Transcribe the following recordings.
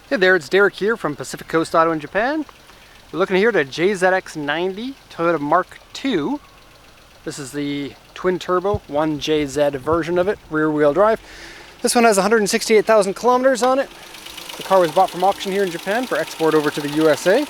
Hey there, it's Derek here from Pacific Coast Auto in Japan. We're looking here at a JZX90 Toyota Mark II. This is the twin turbo 1JZ version of it, rear wheel drive. This one has 168,000 kilometers on it. The car was bought from auction here in Japan for export over to the USA. You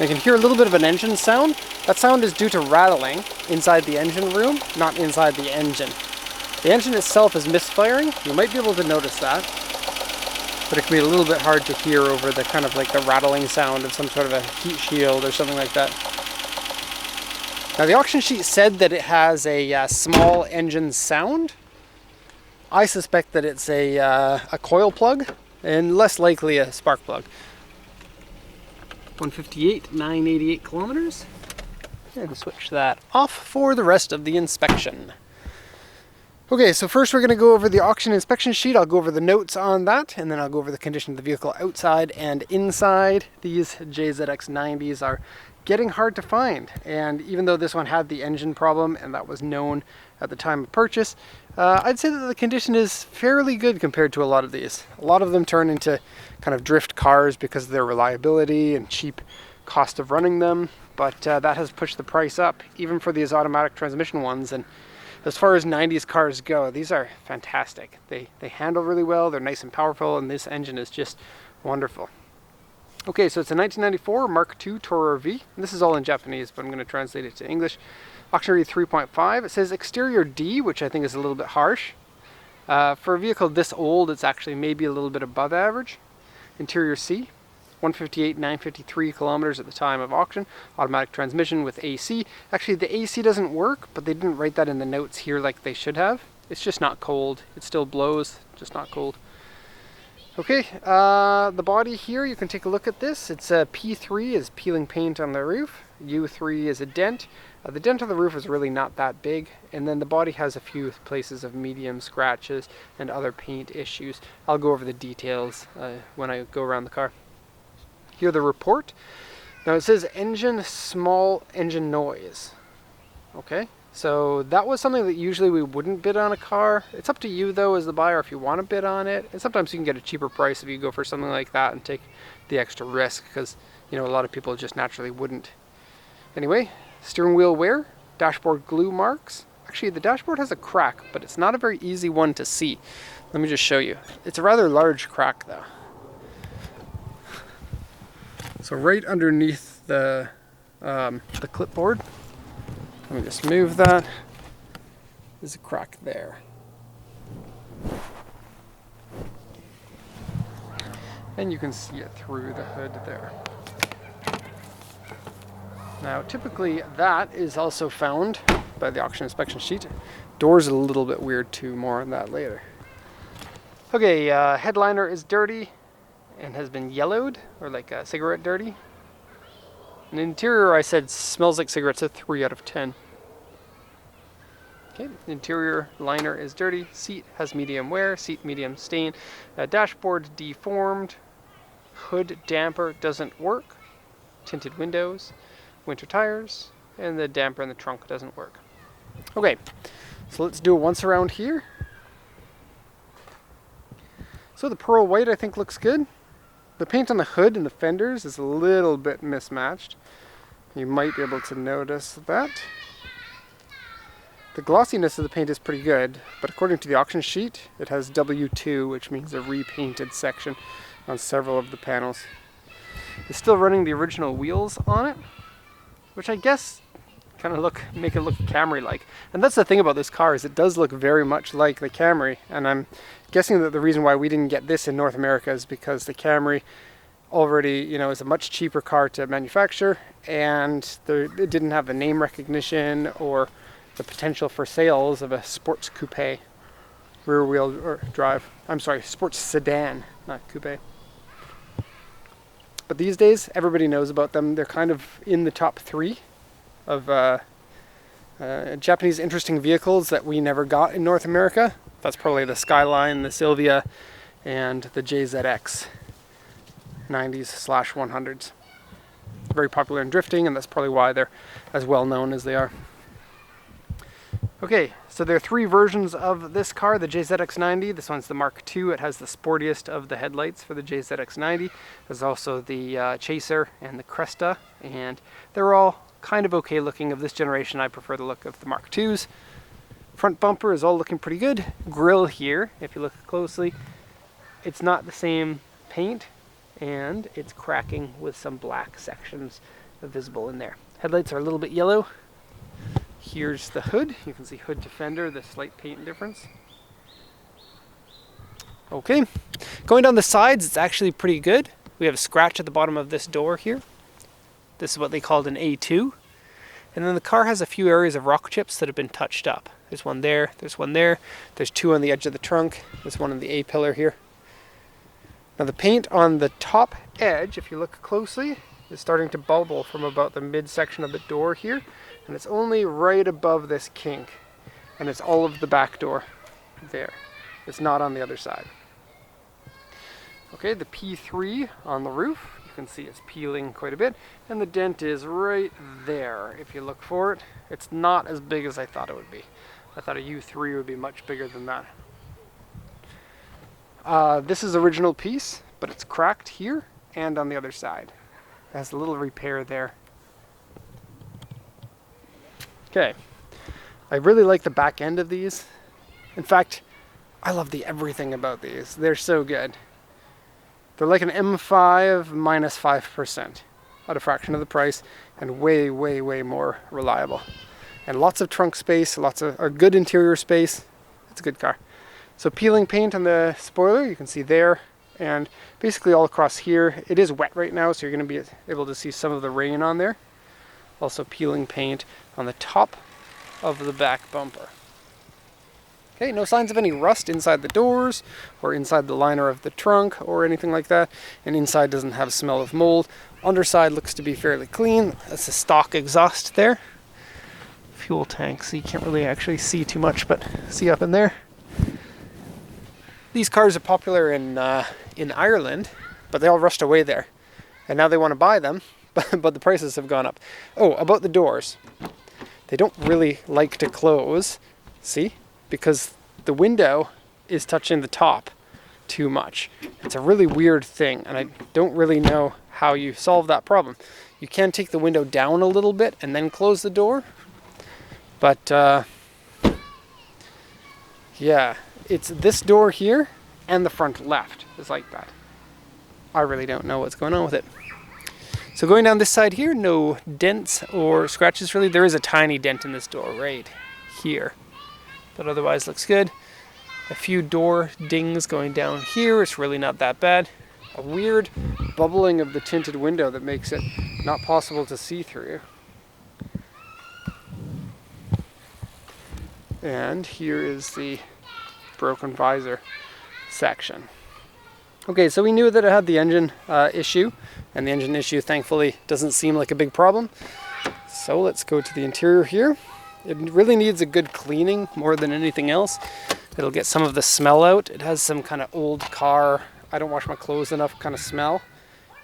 can hear a little bit of an engine sound. That sound is due to rattling inside the engine room, not inside the engine. The engine itself is misfiring. You might be able to notice that, but it can be a little bit hard to hear over the kind of like the rattling sound of some sort of a heat shield or something like that. Now the auction sheet said that it has a small engine sound. I suspect that it's a coil plug and less likely a spark plug. 158,988 kilometers. And switch that off for the rest of the inspection. Okay, so first we're going to go over the auction inspection sheet. I'll go over the notes on that, and then I'll go over the condition of the vehicle outside and inside. These JZX90s are getting hard to find, and even though this one had the engine problem, and that was known at the time of purchase, I'd say that the condition is fairly good compared to a lot of these. A lot of them turn into kind of drift cars because of their reliability and cheap cost of running them, but that has pushed the price up, even for these automatic transmission ones. And as far as 90s cars go, these are fantastic. They handle really well, they're nice and powerful, and this engine is just wonderful. Okay, so it's a 1994 Mark II Tourer V. This is all in Japanese, but I'm going to translate it to English. Auction rate 3.5. It says exterior D, which I think is a little bit harsh. For a vehicle this old, it's actually maybe a little bit above average. Interior C. 158,953 kilometers at the time of auction. Automatic transmission with AC. Actually, the AC doesn't work, but they didn't write that in the notes here like they should have. It's just not cold. It still blows, just not cold. Okay, the body here, you can take a look at this. It's a P3 is peeling paint on the roof. U3 is a dent. The dent on the roof is really not that big, and then the body has a few places of medium scratches and other paint issues. I'll go over the details when I go around the car. Here the report. Now it says engine, small engine noise. Okay, so that was something that usually we wouldn't bid on a car. It's up to you though as the buyer if you want to bid on it. And sometimes you can get a cheaper price if you go for something like that and take the extra risk, because you know a lot of people just naturally wouldn't. Anyway, steering wheel wear, dashboard glue marks. Actually the dashboard has a crack, but it's not a very easy one to see. Let me just show you. It's a rather large crack though. So right underneath the clipboard, let me just move that, there's a crack there. And you can see it through the hood there. Now typically that is also found by the auction inspection sheet. Door's a little bit weird too, more on that later. Okay, headliner is dirty and has been yellowed, or like cigarette dirty. And interior, I said, smells like cigarettes, a 3 out of 10. Okay, interior liner is dirty, seat has medium wear, seat medium stain, dashboard deformed, hood damper doesn't work, tinted windows, winter tires, and the damper in the trunk doesn't work. Okay, so let's do a once around here. So the pearl white I think looks good. The paint on the hood and the fenders is a little bit mismatched. You might be able to notice that. The glossiness of the paint is pretty good, but according to the auction sheet, it has W2, which means a repainted section on several of the panels. It's still running the original wheels on it, which I guess kind of make it look Camry-like. And that's the thing about this car, is it does look very much like the Camry, and I'm guessing that the reason why we didn't get this in North America is because the Camry already, you know, is a much cheaper car to manufacture, and it didn't have the name recognition or the potential for sales of a sports coupe, rear-wheel drive. I'm sorry, sports sedan, not coupe. But these days, everybody knows about them. They're kind of in the top 3 of Japanese interesting vehicles that we never got in North America. That's probably the Skyline, the Sylvia, and the JZX 90s/100s. Very popular in drifting, and that's probably why they're as well known as they are. Okay, so there are three versions of this car, the JZX90. This one's the Mark II. It has the sportiest of the headlights for the JZX90. There's also the Chaser and the Cresta, and they're all kind of okay looking. Of this generation, I prefer the look of the Mark IIs. Front bumper is all looking pretty good. Grille here, if you look closely, it's not the same paint, and it's cracking with some black sections visible in there. Headlights are a little bit yellow. Here's the hood. You can see hood to fender, the slight paint difference. Okay, going down the sides, it's actually pretty good. We have a scratch at the bottom of this door here. This is what they called an A2. And then the car has a few areas of rock chips that have been touched up. There's one there, there's one there, there's two on the edge of the trunk, there's one on the A-pillar here. Now the paint on the top edge, if you look closely, is starting to bubble from about the midsection of the door here, and it's only right above this kink, and it's all of the back door there. It's not on the other side. Okay, the P3 on the roof, you can see it's peeling quite a bit, and the dent is right there if you look for it. It's not as big as I thought it would be. I thought a U3 would be much bigger than that. This is original piece, but it's cracked here and on the other side. It has a little repair there. Okay, I really like the back end of these. In fact, I love the everything about these. They're so good. They're like an M5 minus 5% at a fraction of the price, and way, way, way more reliable. And lots of trunk space, lots of good interior space. It's a good car. So peeling paint on the spoiler, you can see there, and basically all across here. It is wet right now, so you're going to be able to see some of the rain on there. Also peeling paint on the top of the back bumper. Okay, no signs of any rust inside the doors or inside the liner of the trunk or anything like that. And inside doesn't have smell of mold. Underside looks to be fairly clean. That's a stock exhaust there. Fuel tank, so you can't really actually see too much, but see up in there. These cars are popular in Ireland, but they all rushed away there. And now they want to buy them, but the prices have gone up. Oh, about the doors. They don't really like to close, see? Because the window is touching the top too much. It's a really weird thing, and I don't really know how you solve that problem. You can take the window down a little bit and then close the door, but yeah, it's this door here and the front left is like that. I really don't know what's going on with it. So going down this side here, no dents or scratches really. There is a tiny dent in this door right here, but otherwise looks good. A few door dings going down here. It's really not that bad. A weird bubbling of the tinted window that makes it not possible to see through. And here is the broken visor section. Okay, so we knew that it had the engine issue, and the engine issue thankfully doesn't seem like a big problem. So let's go to the interior here. It really needs a good cleaning more than anything else. It'll get some of the smell out. It has some kind of old car, I don't wash my clothes enough kind of smell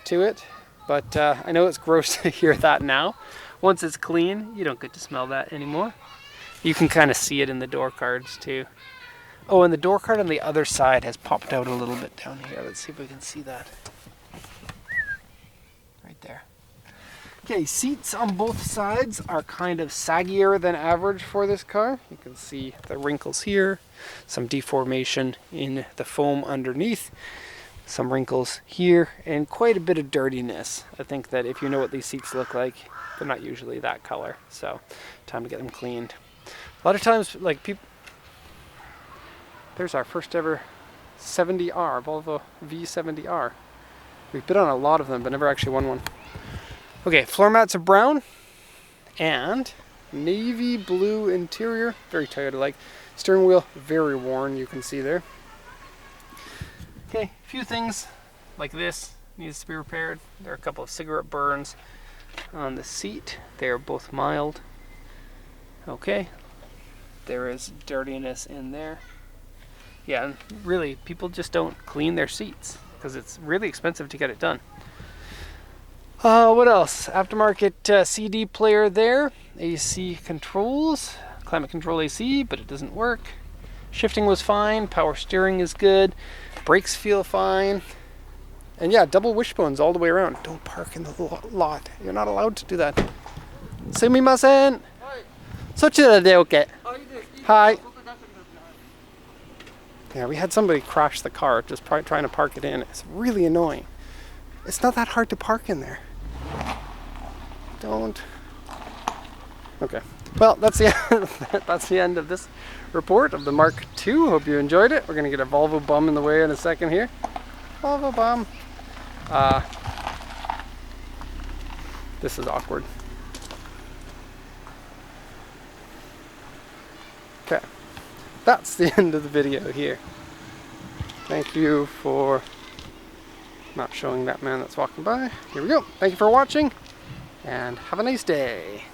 to it. But I know it's gross to hear that now. Once it's clean, you don't get to smell that anymore. You can kind of see it in the door cards too. Oh, and the door card on the other side has popped out a little bit down here. Let's see if we can see that. Right there. Okay, seats on both sides are kind of saggier than average for this car. You can see the wrinkles here, some deformation in the foam underneath, some wrinkles here, and quite a bit of dirtiness. I think that if you know what these seats look like, they're not usually that color, so time to get them cleaned. A lot of times, like people, there's our first ever 70R, Volvo V70R. We've bid on a lot of them, but never actually won one. Okay, floor mats are brown and navy blue interior, very Toyota-like. Steering wheel, very worn, you can see there. Okay, a few things like this needs to be repaired. There are a couple of cigarette burns on the seat. They are both mild. Okay, there is dirtiness in there. Yeah, and really, people just don't clean their seats because it's really expensive to get it done. What else? Aftermarket CD player there, AC controls, climate control AC, but it doesn't work. Shifting was fine, power steering is good, brakes feel fine. And yeah, double wishbones all the way around. Don't park in the lot. You're not allowed to do that. Sumimasen. Sochira Hi. Yeah, we had somebody crash the car just trying to park it in. It's really annoying. It's not that hard to park in there. Don't. Okay. Well, that's the end of this report of the Mark II. Hope you enjoyed it. We're going to get a Volvo bum in the way in a second here. Volvo bum. This is awkward. Okay. That's the end of the video here. Thank you for not showing that man that's walking by. Here we go. Thank you for watching, and have a nice day.